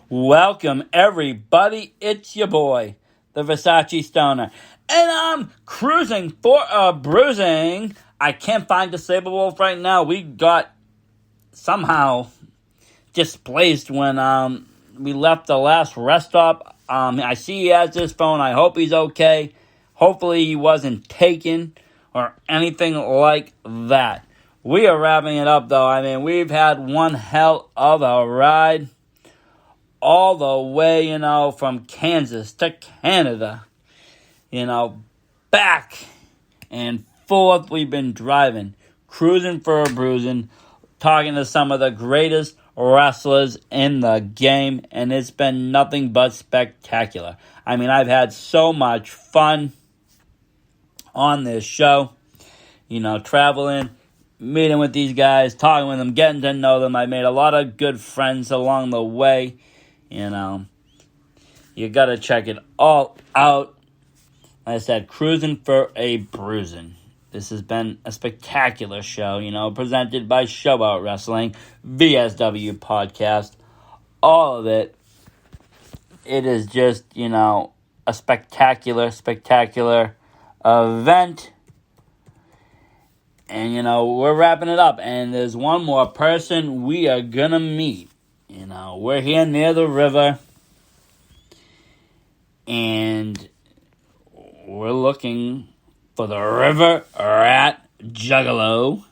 Welcome, everybody. It's your boy, the Versace Stoner. And I'm cruising for a bruising. I can't find the Saber Wolf right now. We got somehow displaced when we left the last rest stop. I see he has his phone. I hope he's okay. Hopefully he wasn't taken or anything like that. We are wrapping it up, though. I mean, we've had one hell of a ride. All the way, from Kansas to Canada, back and forth we've been driving, cruising for a bruising, talking to some of the greatest wrestlers in the game, and it's been nothing but spectacular. I mean, I've had so much fun on this show, traveling, meeting with these guys, talking with them, getting to know them. I made a lot of good friends along the way. You gotta check it all out. Like I said, cruising for a bruising. This has been a spectacular show, presented by Showbout Wrestling, VSW Podcast, all of it. It is just, a spectacular event. And, we're wrapping it up. And there's one more person we are gonna meet. We're here near the river, and we're looking for the River Rat Juggalo,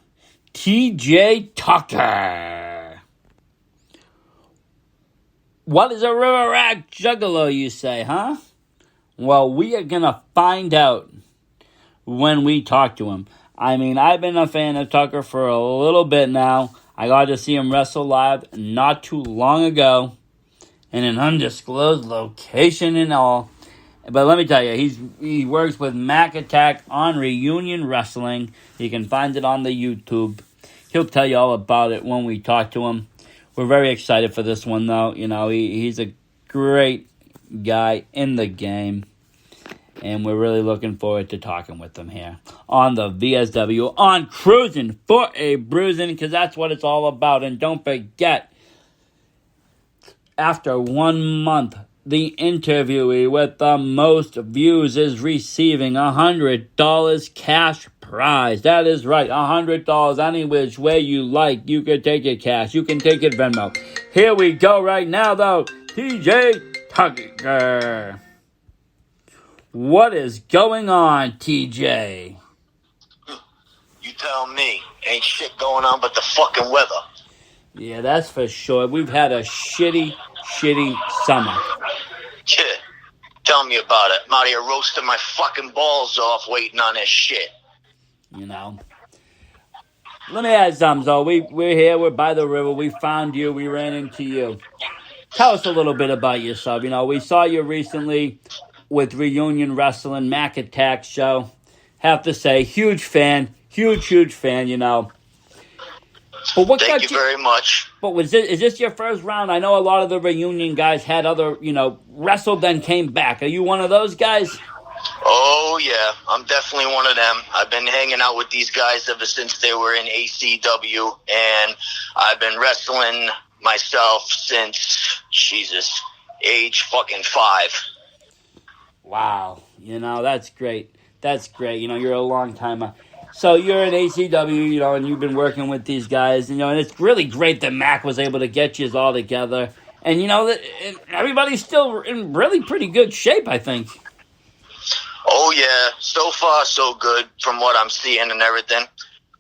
TJ Tucker. What is a River Rat Juggalo, you say, huh? Well, we are going to find out when we talk to him. I mean, I've been a fan of Tucker for a little bit now. I got to see him wrestle live not too long ago in an undisclosed location and all. But let me tell you, he works with Mac Attack on Reunion Wrestling. You can find it on the YouTube. He'll tell you all about it when we talk to him. We're very excited for this one, though. He's a great guy in the game. And we're really looking forward to talking with them here on the VSW, on Cruising for a Bruisin', because that's what it's all about. And don't forget, after 1 month, the interviewee with the most views is receiving $100 cash prize. That is right, $100 any which way you like. You can take it cash. You can take it Venmo. Here we go right now, though. TJ Tucker. What is going on, TJ? You tell me. Ain't shit going on but the fucking weather. Yeah, that's for sure. We've had a shitty summer. Yeah, tell me about it. I'm out here roasting my fucking balls off waiting on this shit. Let me add something, though. We're here. We're by the river. We found you. We ran into you. Tell us a little bit about yourself. We saw you recently with Reunion Wrestling, Mac Attack show. Have to say, huge fan. Huge fan, But what Thank you very much. But is this your first round? I know a lot of the Reunion guys had other, wrestled then came back. Are you one of those guys? Oh, yeah. I'm definitely one of them. I've been hanging out with these guys ever since they were in ACW, and I've been wrestling myself since, age fucking 5. Wow. That's great. That's great. You're a long timer. So you're in ACW, and you've been working with these guys, and it's really great that Mac was able to get you all together. And, everybody's still in really pretty good shape, I think. Oh, yeah. So far, so good from what I'm seeing and everything.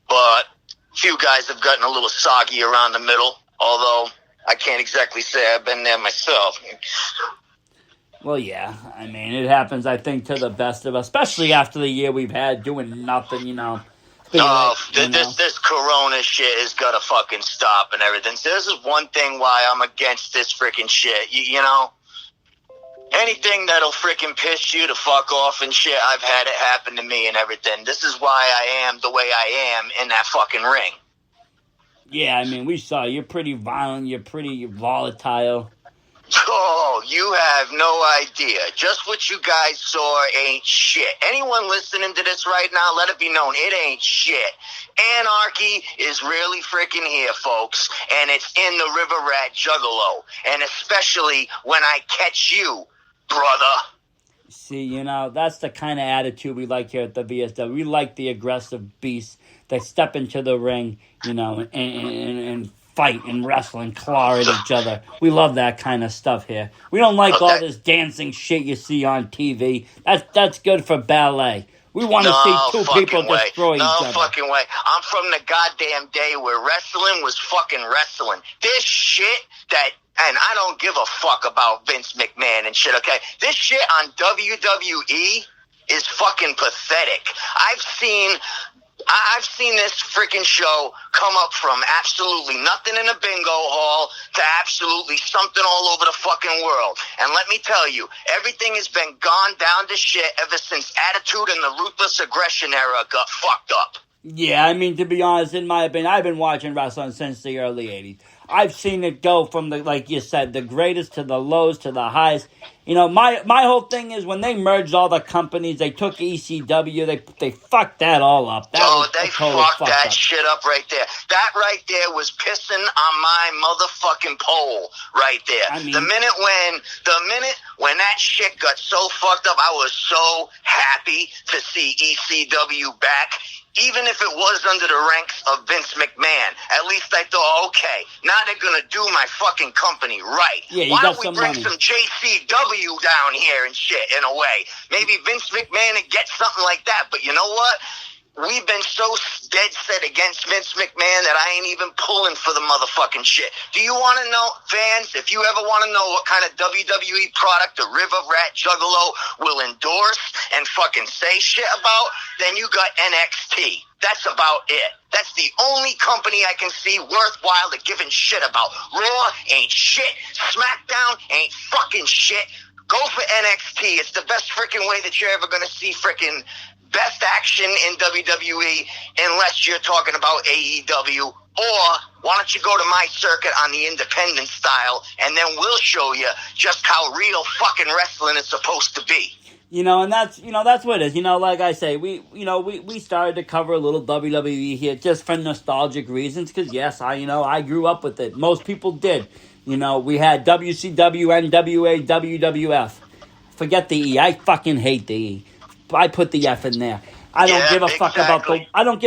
But a few guys have gotten a little soggy around the middle, although I can't exactly say I've been there myself. Well, yeah. I mean, it happens, I think, to the best of us, especially after the year we've had doing nothing, This corona shit has got to fucking stop and everything. So this is one thing why I'm against this freaking shit. Anything that'll freaking piss you to fuck off and shit, I've had it happen to me and everything. This is why I am the way I am in that fucking ring. Yeah, I mean, we saw you're pretty violent, you're pretty volatile. Oh, you have no idea. Just what you guys saw ain't shit. Anyone listening to this right now, let it be known, it ain't shit. Anarchy is really freaking here, folks, and it's in the River Rat Juggalo, and especially when I catch you, brother. See, that's the kind of attitude we like here at the VSW. We like the aggressive beasts that step into the ring, and fight and wrestle and claw at each other. We love that kind of stuff here. We don't like all this dancing shit you see on TV. That's good for ballet. We want to see two people destroy each other. No fucking way. I'm from the goddamn day where wrestling was fucking wrestling. This shit and I don't give a fuck about Vince McMahon and shit, okay? This shit on WWE is fucking pathetic. I've seen this freaking show come up from absolutely nothing in a bingo hall to absolutely something all over the fucking world. And let me tell you, everything has been gone down to shit ever since Attitude and the Ruthless Aggression era got fucked up. Yeah, I mean, to be honest, in my opinion, I've been watching wrestling since the early 80s. I've seen it go from like you said, the greatest to the lows to the highs. My whole thing is when they merged all the companies, they took ECW, they fucked that all up. They fucked that shit up right there. That right there was pissing on my motherfucking pole right there. I mean, the minute when that shit got so fucked up, I was so happy to see ECW back. Even if it was under the ranks of Vince McMahon, at least I thought, okay, now they're gonna do my fucking company right. Yeah, why don't we bring some JCW down here and shit in a way? Maybe Vince McMahon would get something like that, but you know what? We've been so dead set against Vince McMahon that I ain't even pulling for the motherfucking shit. Do you want to know, fans, if you ever want to know what kind of WWE product the River Rat Juggalo will endorse and fucking say shit about, then you got NXT. That's about it. That's the only company I can see worthwhile to giving shit about. Raw ain't shit. SmackDown ain't fucking shit. Go for NXT. It's the best freaking way that you're ever going to see freaking best action in WWE, unless you're talking about AEW, or why don't you go to my circuit on the independent style, and then we'll show you just how real fucking wrestling is supposed to be. And that's what it is. Like I say, we started to cover a little WWE here just for nostalgic reasons, because yes, I grew up with it. Most people did. We had WCW, NWA, WWF. Forget the E. I fucking hate the E. I put the F in there. I don't give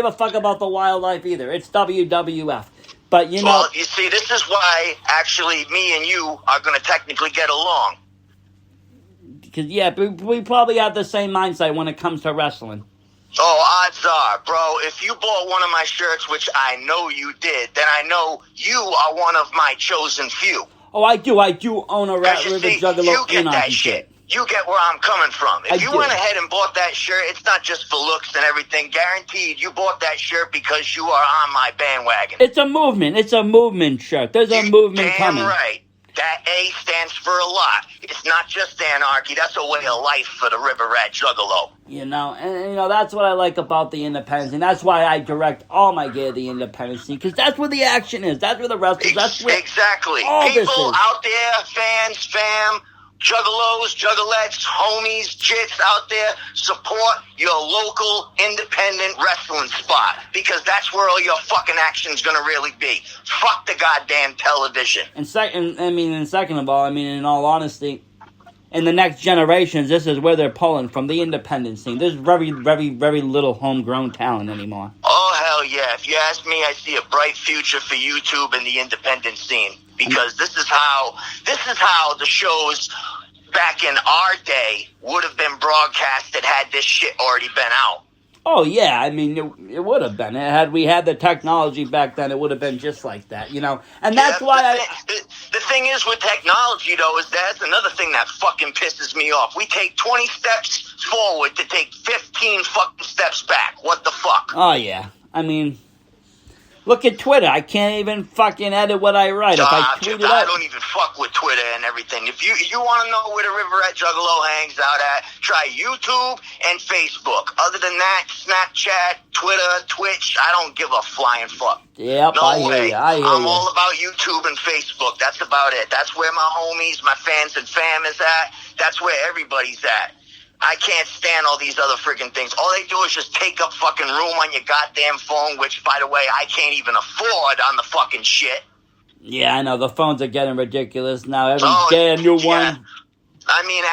a fuck about the wildlife either. It's WWF. But well, you see, this is why actually me and you are going to technically get along. Because we probably have the same mindset when it comes to wrestling. Oh, odds are, bro. If you bought one of my shirts, which I know you did, then I know you are one of my chosen few. Oh, I do own a River Juggalo. You get that shit. You get where I'm coming from. If you went ahead and bought that shirt, it's not just for looks and everything. Guaranteed, you bought that shirt because you are on my bandwagon. It's a movement. It's a movement shirt. There's a movement coming. Damn right. That A stands for a lot. It's not just anarchy. That's a way of life for the River Rat Juggalo. And that's what I like about the independence, and that's why I direct all my gear to the independence scene, because that's where the action is. That's where the wrestlers. That's where exactly. All People this is. Out there, fans, fam. Juggalos, juggalettes, homies, jits out there, support your local independent wrestling spot, because that's where all your fucking action's gonna really be. Fuck the goddamn television. And second of all, in all honesty, in the next generations, this is where they're pulling from, the independent scene. There's very, very, very little homegrown talent anymore. Oh, hell yeah. If you ask me, I see a bright future for YouTube and the independent scene. Because this is how the shows back in our day would have been broadcasted had this shit already been out. Oh, yeah. It would have been. Had we had the technology back then, it would have been just like that, And that's why the thing is with technology, though, is that's another thing that fucking pisses me off. We take 20 steps forward to take 15 fucking steps back. What the fuck? Oh, yeah. Look at Twitter. I can't even fucking edit what I write. If I tweet it out, I don't even fuck with Twitter and everything. If you want to know where the River at Juggalo hangs out at, try YouTube and Facebook. Other than that, Snapchat, Twitter, Twitch, I don't give a flying fuck. Yep, no I way. hear you. I'm all about YouTube and Facebook. That's about it. That's where my homies, my fans and fam is at. That's where everybody's at. I can't stand all these other freaking things. All they do is just take up fucking room on your goddamn phone, which, by the way, I can't even afford on the fucking shit. Yeah, I know. The phones are getting ridiculous now. Every day a new one. I mean,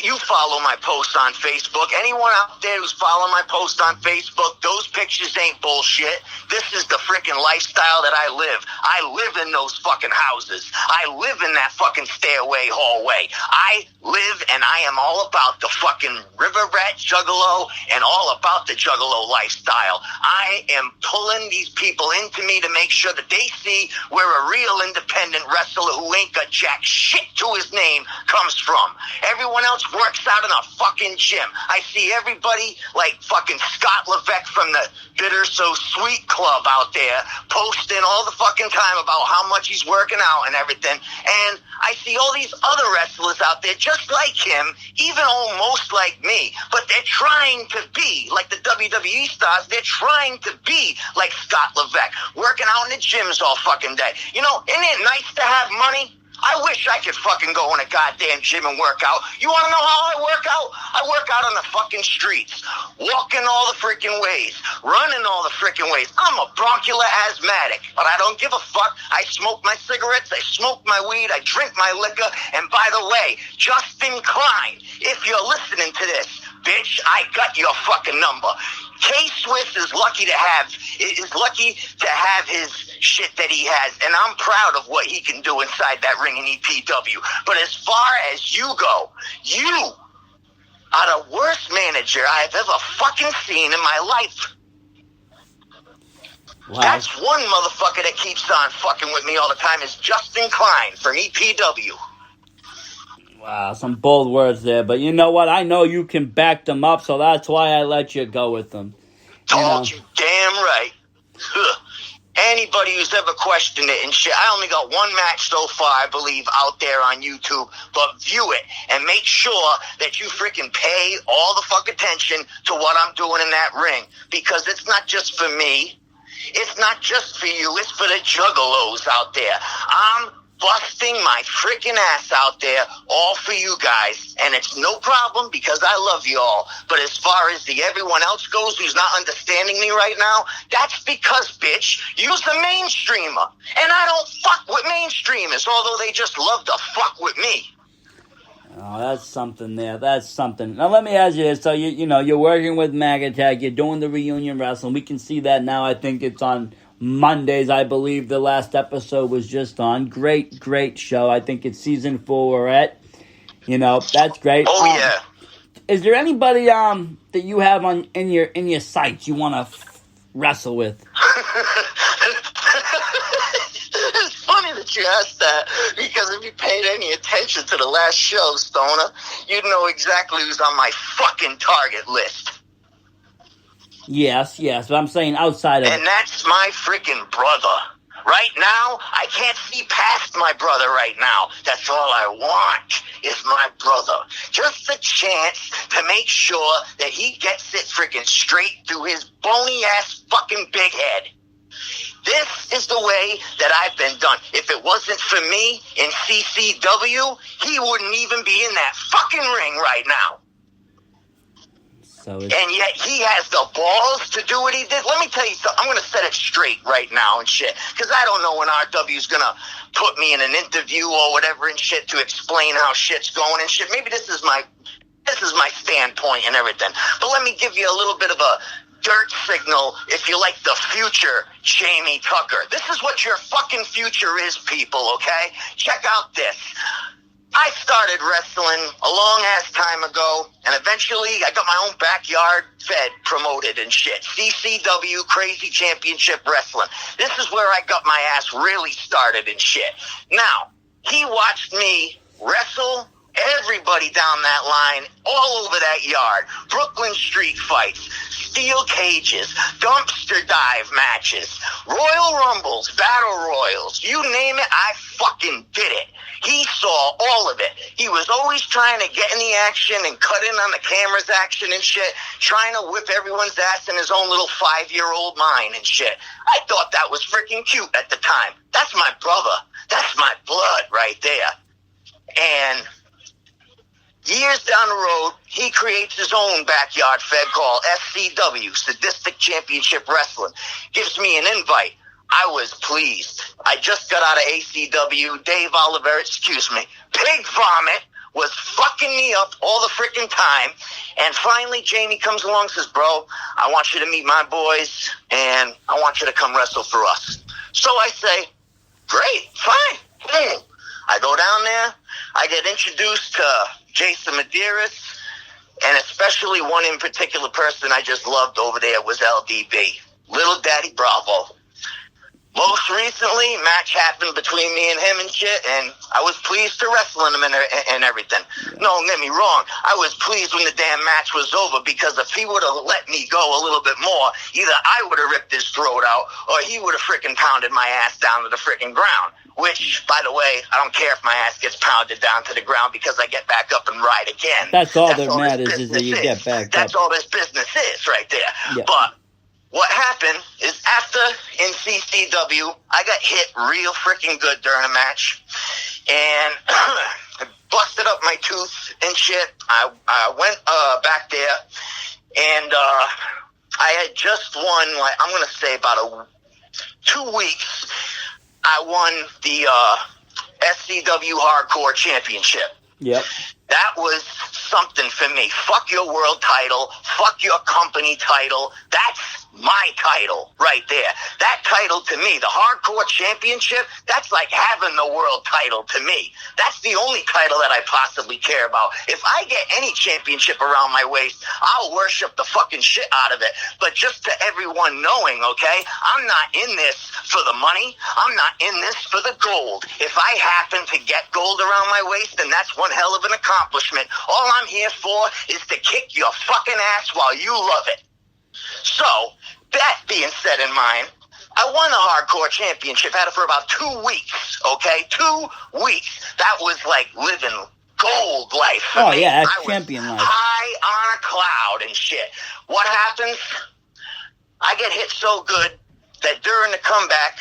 you follow my posts on Facebook. Anyone out there who's following my post on Facebook, those pictures ain't bullshit. This is the freaking lifestyle that I live. I live in those fucking houses. I live in that fucking stairway hallway. I live and I am all about the fucking River Rat Juggalo and all about the Juggalo lifestyle. I am pulling these people into me to make sure that they see where a real independent wrestler who ain't got jack shit to his name comes from. Everyone else works out in a fucking gym. I see everybody like fucking Scott Levesque from the Bitter So Sweet Club out there posting all the fucking time about how much he's working out and everything. And I see all these other wrestlers out there just like him, even almost like me, but they're trying to be like the WWE stars. They're trying to be like Scott Levesque, working out in the gyms all fucking day. You know, isn't it nice to have money? I wish I could fucking go in a goddamn gym and work out. You want to know how I work out? I work out on the fucking streets, walking all the freaking ways, running all the freaking ways. I'm a bronchial asthmatic, but I don't give a fuck. I smoke my cigarettes, I smoke my weed, I drink my liquor, and by the way, Justin Klein, if you're listening to this, bitch, I got your fucking number. K-Swiss is lucky to have his shit that he has, and I'm proud of what he can do inside that ring in EPW. But as far as you go, you are the worst manager I've ever fucking seen in my life. Wow. That's one motherfucker that keeps on fucking with me all the time is Justin Klein from EPW. Wow, some bold words there, but you know what? I know you can back them up, so that's why I let you go with them. Told you damn right. Anybody who's ever questioned it and shit, I only got one match so far, I believe, out there on YouTube, but view it and make sure that you freaking pay all the fuck attention to what I'm doing in that ring, because it's not just for me. It's not just for you. It's for the juggalos out there. I'm busting my freaking ass out there all for you guys, and it's no problem because I love you all. But as far as the everyone else goes who's not understanding me right now, that's because, bitch, you's a mainstreamer, and I don't fuck with mainstreamers, although they just love to fuck with me. Oh, that's something there. That's something. Now, let me ask you this. So, you know, you're working with Mag Attack. You're doing the reunion wrestling. We can see that now. I think it's on Mondays, I believe the last episode was just on. Great, great show. I think it's season 4 we're at. You know, that's great. Oh, yeah. Is there anybody that you have in your sights you want to wrestle with? It's funny that you asked that, because if you paid any attention to the last show, Stoner, you'd know exactly who's on my fucking target list. Yes, but I'm saying outside of... And that's my freaking brother. Right now, I can't see past my brother right now. That's all I want is my brother. Just the chance to make sure that he gets it freaking straight through his bony-ass fucking big head. This is the way that I've been done. If it wasn't for me in CCW, he wouldn't even be in that fucking ring right now. And yet he has the balls to do what he did. Let me tell you something. I'm going to set it straight right now and shit, because I don't know when RW's going to put me in an interview or whatever and shit to explain how shit's going and shit. Maybe this is my standpoint and everything. But let me give you a little bit of a dirt signal, if you like, the future Jamie Tucker. This is what your fucking future is, people, okay? Check out this. I started wrestling a long-ass time ago, and eventually I got my own backyard fed, promoted and shit. CCW, Crazy Championship Wrestling. This is where I got my ass really started and shit. Now, he watched me wrestle everybody down that line, all over that yard. Brooklyn street fights, steel cages, dumpster dive matches, Royal Rumbles, Battle Royals, you name it, I fucking did it. He saw all of it. He was always trying to get in the action and cut in on the camera's action and shit, trying to whip everyone's ass in his own little 5-year-old mind and shit. I thought that was freaking cute at the time. That's my brother. That's my blood right there. And years down the road, he creates his own backyard fed called SCW, Sadistic Championship Wrestling. Gives me an invite. I was pleased. I just got out of ACW. Dave Oliver, excuse me, Pig Vomit was fucking me up all the freaking time. And finally, Jamie comes along and says, bro, I want you to meet my boys, and I want you to come wrestle for us. So I say, great, fine. Boom. I go down there. I get introduced to Jason Medeiros, and especially one in particular person I just loved over there was LDB, Little Daddy Bravo. Most recently, match happened between me and him and shit, and I was pleased to wrestle him and everything. No, don't get me wrong. I was pleased when the damn match was over, because if he would have let me go a little bit more, either I would have ripped his throat out, or he would have freaking pounded my ass down to the freaking ground. Which, by the way, I don't care if my ass gets pounded down to the ground, because I get back up and ride again. That's all that matters, is that you get back up. That's all this business is right there. Yeah. But what happened is, after in CCW, I got hit real freaking good during a match, and I busted up my tooth and shit. I went back there, and I had just won, like, I'm going to say about 2 weeks, I won the SCW Hardcore Championship. Yep. That was something for me. Fuck your world title. Fuck your company title. That's my title right there. That title to me, the Hardcore Championship, that's like having the world title to me. That's the only title that I possibly care about. If I get any championship around my waist, I'll worship the fucking shit out of it. But just to everyone knowing, okay, I'm not in this for the money. I'm not in this for the gold. If I happen to get gold around my waist, then that's one hell of an accomplishment. All I'm here for is to kick your fucking ass while you love it. So, that being said in mind, I won the Hardcore Championship. Had it for about 2 weeks, okay? 2 weeks. That was like living gold life for me. Yeah, that's champion life. High on a cloud and shit. What happens? I get hit so good that during the comeback,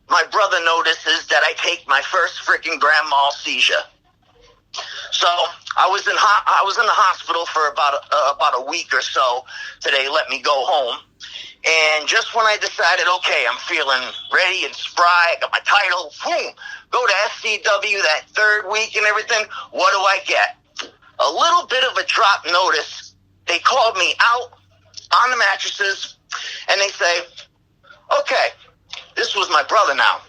my brother notices that I take my first freaking grand mal seizure. So I was in the hospital for about a week or so till they let me go home. And just when I decided, okay, I'm feeling ready and spry, I got my title, boom, go to SCW that 3rd week and everything, what do I get? A little bit of a drop notice. They called me out on the mattresses, and they say, okay, this was my brother now.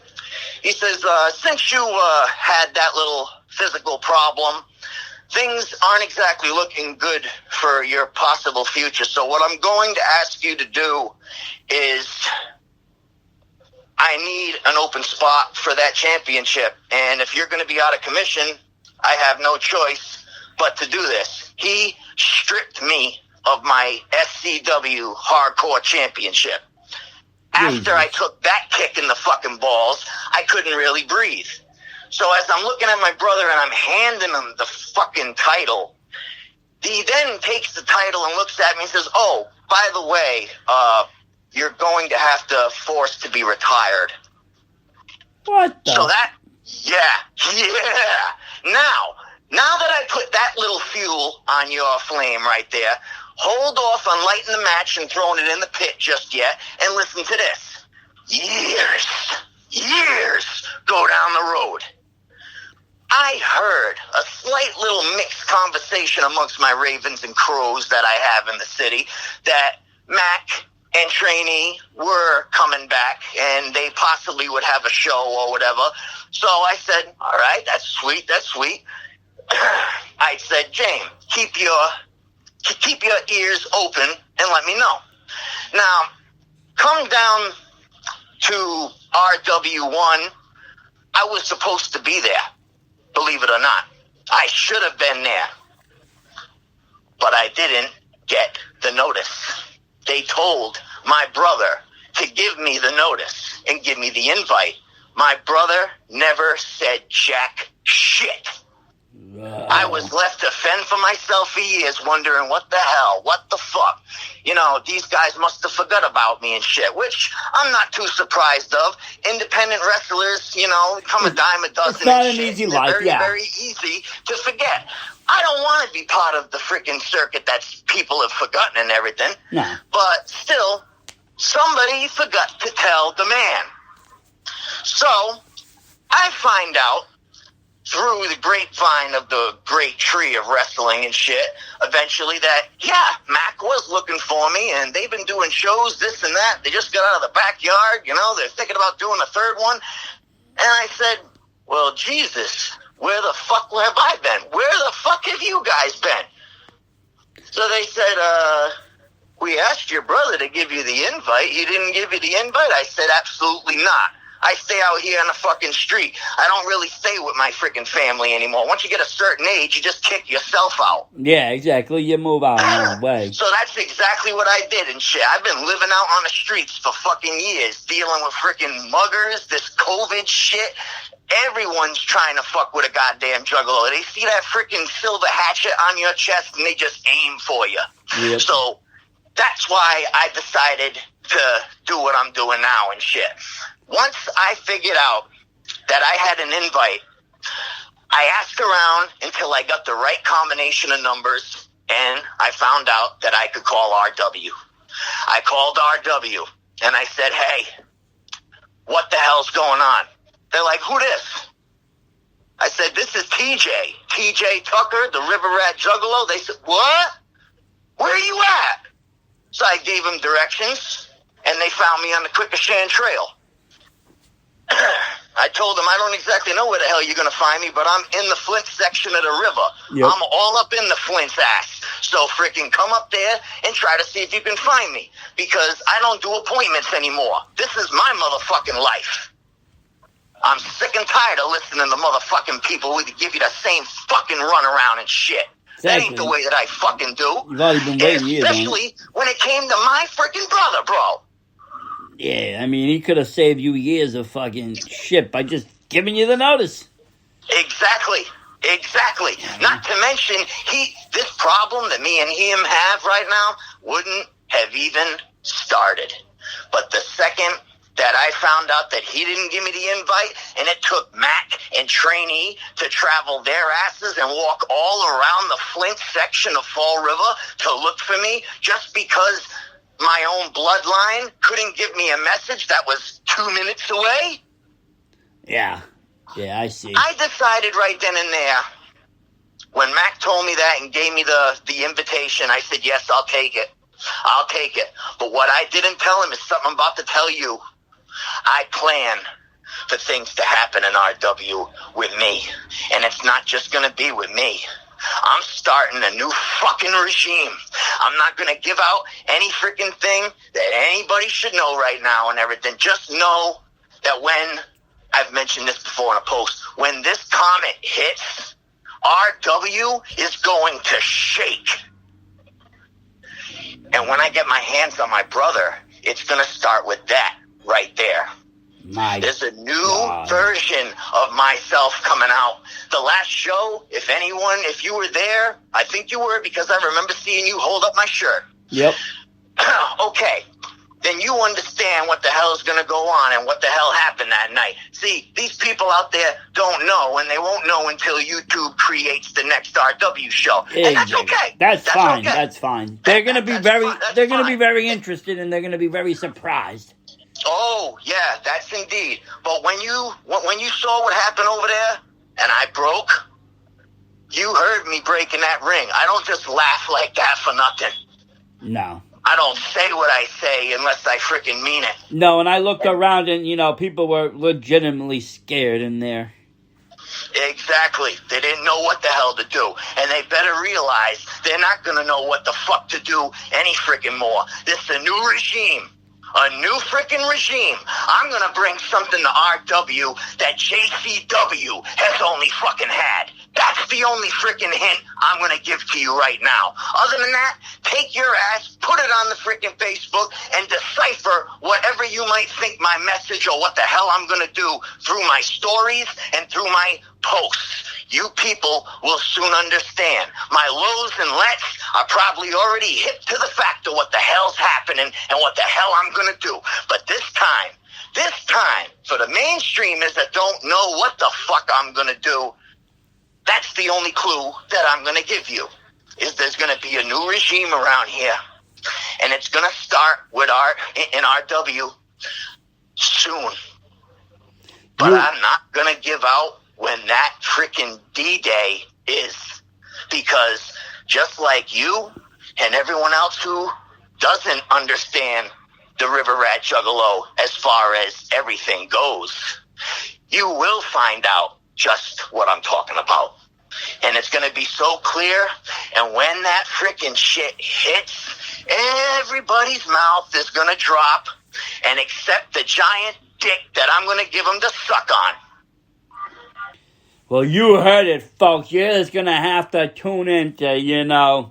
He says, since you had that little physical problem, things aren't exactly looking good for your possible future. So what I'm going to ask you to do is, I need an open spot for that championship. And if you're going to be out of commission, I have no choice but to do this. He stripped me of my SCW Hardcore Championship. After I took that kick in the fucking balls, I couldn't really breathe. So as I'm looking at my brother and I'm handing him the fucking title, he then takes the title and looks at me and says, oh, by the way, you're going to have to force to be retired. What the? So that, yeah. Now that I put that little fuel on your flame right there, hold off on lighting the match and throwing it in the pit just yet, and listen to this. Years go down the road. I heard a slight little mixed conversation amongst my ravens and crows that I have in the city that Mac and Trainee were coming back and they possibly would have a show or whatever. So I said, all right, that's sweet. I said, James, keep your ears open and let me know. Now, come down to RW1. I was supposed to be there. Believe it or not. I should have been there. But I didn't get the notice. They told my brother to give me the notice and give me the invite. My brother never said jack shit. I was left to fend for myself for years, wondering what the hell, what the fuck. You know, these guys must have forgot about me and shit, which I'm not too surprised of. Independent wrestlers, you know, come a dime a dozen. It's not and an shit. easy They're life, very, yeah. very easy to forget. I don't want to be part of the freaking circuit that people have forgotten and everything. No. But still, somebody forgot to tell the man. So, I find out through the grapevine of the great tree of wrestling and shit, eventually that, yeah, Mac was looking for me, and they've been doing shows, this and that. They just got out of the backyard, you know, they're thinking about doing a third one. And I said, well, Jesus, where the fuck have I been? Where the fuck have you guys been? So they said, we asked your brother to give you the invite. He didn't give you the invite? I said, absolutely not. I stay out here on the fucking street. I don't really stay with my freaking family anymore. Once you get a certain age, you just kick yourself out. Yeah, exactly. You move out of the way. So that's exactly what I did and shit. I've been living out on the streets for fucking years, dealing with freaking muggers, this COVID shit. Everyone's trying to fuck with a goddamn juggalo. They see that freaking silver hatchet on your chest and they just aim for you. Yep. So that's why I decided to do what I'm doing now and shit. Once I figured out that I had an invite, I asked around until I got the right combination of numbers, and I found out that I could call RW. I called RW, and I said, hey, what the hell's going on? They're like, who this? I said, this is TJ. TJ Tucker, the River Rat Juggalo. They said, what? Where are you at? So I gave them directions, and they found me on the Quikasham Trail. I told them I don't exactly know where the hell you're going to find me, but I'm in the Flint section of the river. Yep. I'm all up in the Flint's ass. So freaking come up there and try to see if you can find me, because I don't do appointments anymore. This is my motherfucking life. I'm sick and tired of listening to motherfucking people who give you the same fucking runaround and shit. Exactly. That ain't the way that I fucking do. You've already been waiting years, especially when it came to my freaking brother, bro. Yeah, I mean, he could have saved you years of fucking shit by just giving you the notice. Exactly. Not to mention, this problem that me and him have right now wouldn't have even started. But the second that I found out that he didn't give me the invite, and it took Mac and Trainee to travel their asses and walk all around the Flint section of Fall River to look for me just because my own bloodline couldn't give me a message that was 2 minutes away? Yeah, I see. I decided right then and there, when Mac told me that and gave me the invitation, I said, yes, I'll take it. But what I didn't tell him is something I'm about to tell you. I plan for things to happen in RW with me. And it's not just going to be with me. I'm starting a new fucking regime. I'm not going to give out any freaking thing that anybody should know right now and everything. Just know that when, I've mentioned this before in a post, when this comet hits, RW is going to shake. And when I get my hands on my brother, it's going to start with that right there. There's a new version of myself coming out. The last show, if you were there, I think you were, because I remember seeing you hold up my shirt. Yep. Okay, then you understand what the hell is going to go on and what the hell happened that night. See, these people out there don't know, and they won't know until YouTube creates the next RW show. And that's okay. That's fine. Okay. That's fine. They're going to be very interested, and they're going to be very surprised. Oh, yeah, that's indeed. But when you saw what happened over there, and I broke, you heard me break in that ring. I don't just laugh like that for nothing. No. I don't say what I say unless I freaking mean it. No, and I looked around and, people were legitimately scared in there. Exactly. They didn't know what the hell to do. And they better realize they're not going to know what the fuck to do any freaking more. This is a new regime. A new freaking regime. I'm going to bring something to RW that JCW has only fucking had. That's the only freaking hint I'm going to give to you right now. Other than that, take your ass, put it on the freaking Facebook, and decipher whatever you might think my message or what the hell I'm going to do through my stories and through my posts. You people will soon understand. My lows and lets are probably already hip to the fact of what the hell's happening and what the hell I'm going to do. But this time, for the mainstreamers that don't know what the fuck I'm going to do, that's the only clue that I'm going to give you, is there's going to be a new regime around here, and it's going to start with in RW soon. But I'm not going to give out when that freaking D-Day is, because just like you and everyone else who doesn't understand the River Rat Juggalo as far as everything goes, you will find out just what I'm talking about. And it's going to be so clear, and when that freaking shit hits, everybody's mouth is going to drop and accept the giant dick that I'm going to give them to suck on. Well, you heard it, folks. You're just going to have to tune into,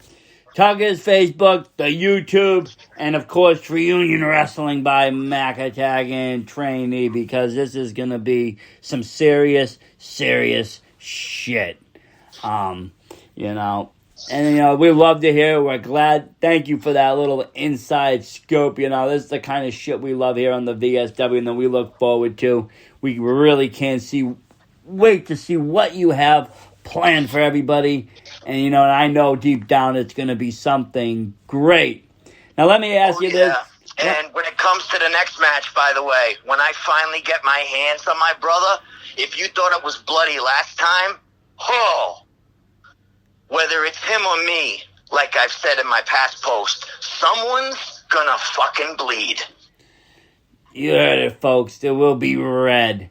Tucker's Facebook, the YouTube, and, of course, Reunion Wrestling by Mac Attack and Trainee, because this is going to be some serious shit. And, we love to hear it. We're glad. Thank you for that little inside scoop. This is the kind of shit we love here on the VSW, and that we look forward to. We really can't wait to see what you have planned for everybody. And, I know deep down it's going to be something great. Now, let me ask you this. And when it comes to the next match, by the way, when I finally get my hands on my brother, if you thought it was bloody last time, whether it's him or me, like I've said in my past post, someone's gonna fucking bleed. You heard it, folks. There will be red.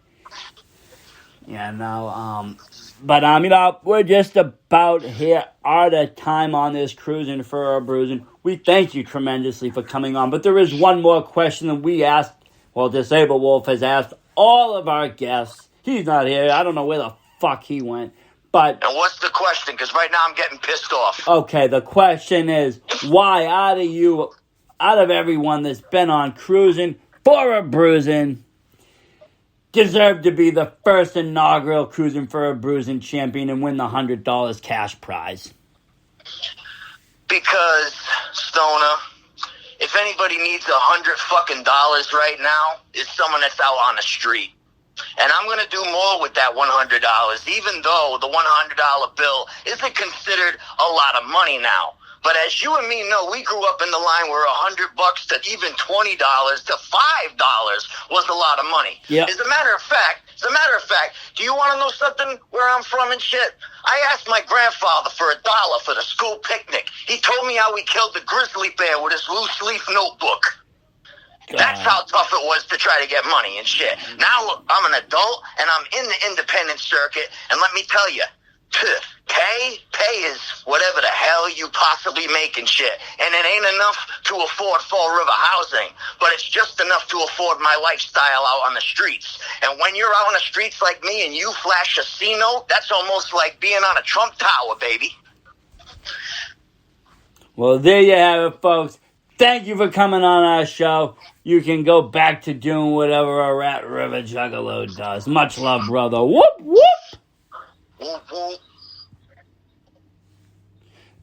But we're just about here out of time on this Crusin for our Bruisin. We thank you tremendously for coming on. But there is one more question that we asked. Well, Disabled Wolf has asked all of our guests. He's not here. I don't know where the fuck he went. And what's the question? Because right now I'm getting pissed off. Okay, the question is, why out of everyone that's been on Crusin for a Bruisin, deserve to be the first inaugural Crusin for a Bruisin champion and win the $100 cash prize? Because, Stoner, if anybody needs $100 fucking dollars right now, it's someone that's out on the street. And I'm going to do more with that $100, even though the $100 bill isn't considered a lot of money now. But as you and me know, we grew up in the line where $100 to even $20 to $5 was a lot of money. Yep. As a matter of fact, do you want to know something where I'm from and shit? I asked my grandfather for $1 for the school picnic. He told me how he killed the grizzly bear with his loose leaf notebook. That's how tough it was to try to get money and shit. Now I'm an adult and I'm in the independent circuit, and let me tell you, pay is whatever the hell you possibly make and shit. And it ain't enough to afford Fall River housing, but it's just enough to afford my lifestyle out on the streets. And when you're out on the streets like me and you flash a C note, that's almost like being on a Trump Tower, baby. Well, there you have it, folks. Thank you for coming on our show. You can go back to doing whatever a Rat River Juggalo does. Much love, brother. Whoop, whoop. Whoop, whoop.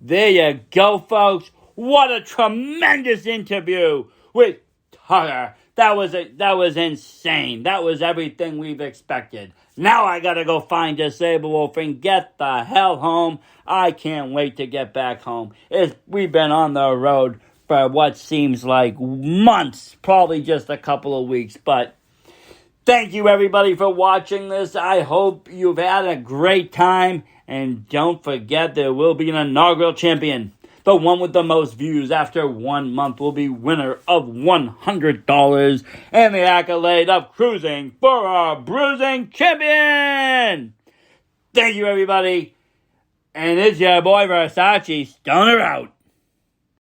There you go, folks. What a tremendous interview with Tucker. That was insane. That was everything we've expected. Now I gotta go find Disabled Wolf and get the hell home. I can't wait to get back home. We've been on the road for what seems like months, probably just a couple of weeks. But thank you, everybody, for watching this. I hope you've had a great time. And don't forget, there will be an inaugural champion. The one with the most views after 1 month will be winner of $100 and the accolade of Cruising for our Bruising champion. Thank you, everybody. And it's your boy Versace. Stoner out.